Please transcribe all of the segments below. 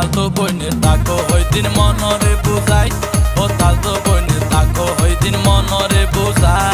তালতো বইনে তাকো হইদিন মনরে বুঝাই, ও তালতো বইনে তাকো হইদিন মনরে বুঝাই।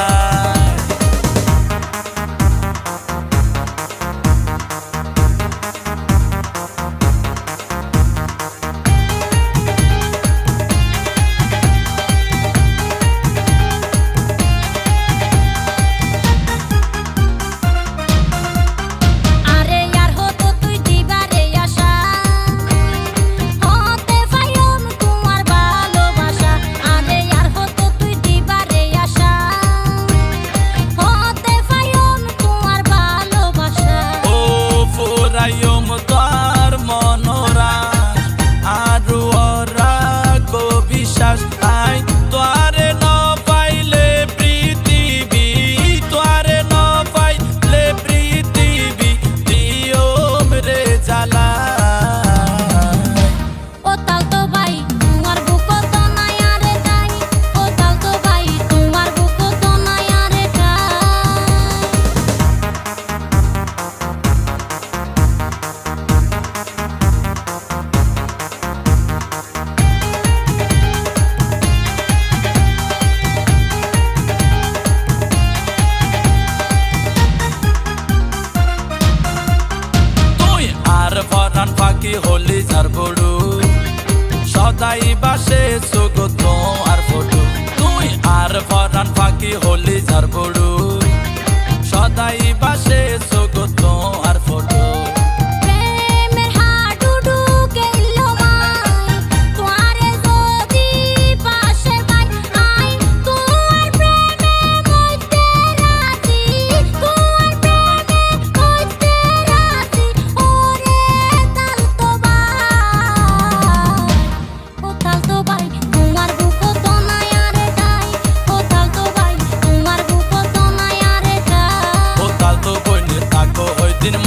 পরাণ পাখি হলি যার বড়ু সদাই বাসে সুগো তোমার ফটো। তুই আর পরাণ পাখি হলি যার বড়ু সদাই বাসে সুগো তোমার ফটো।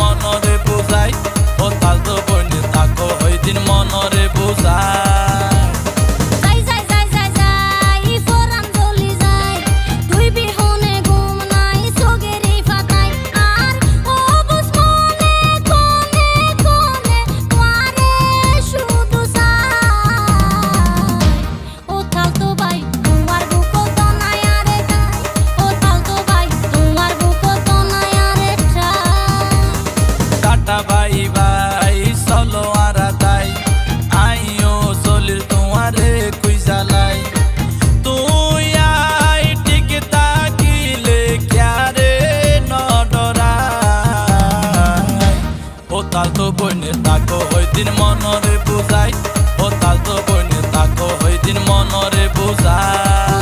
মনরে বুঝাই, ও তালতো বইনে তাকো হইদিন মনরে বুঝাই। ভাই ভাই চলো আরা তাই আইও চলির তোমারে কুই জ্বালাই। তুই আই ঠিক তাকিলে ক্যারে নডরাই, ও তালতো বইনে তাকো হইদিন মনরে বুঝাই, ও তালতো বইনে তাকো হইদিন মনরে বুঝাই।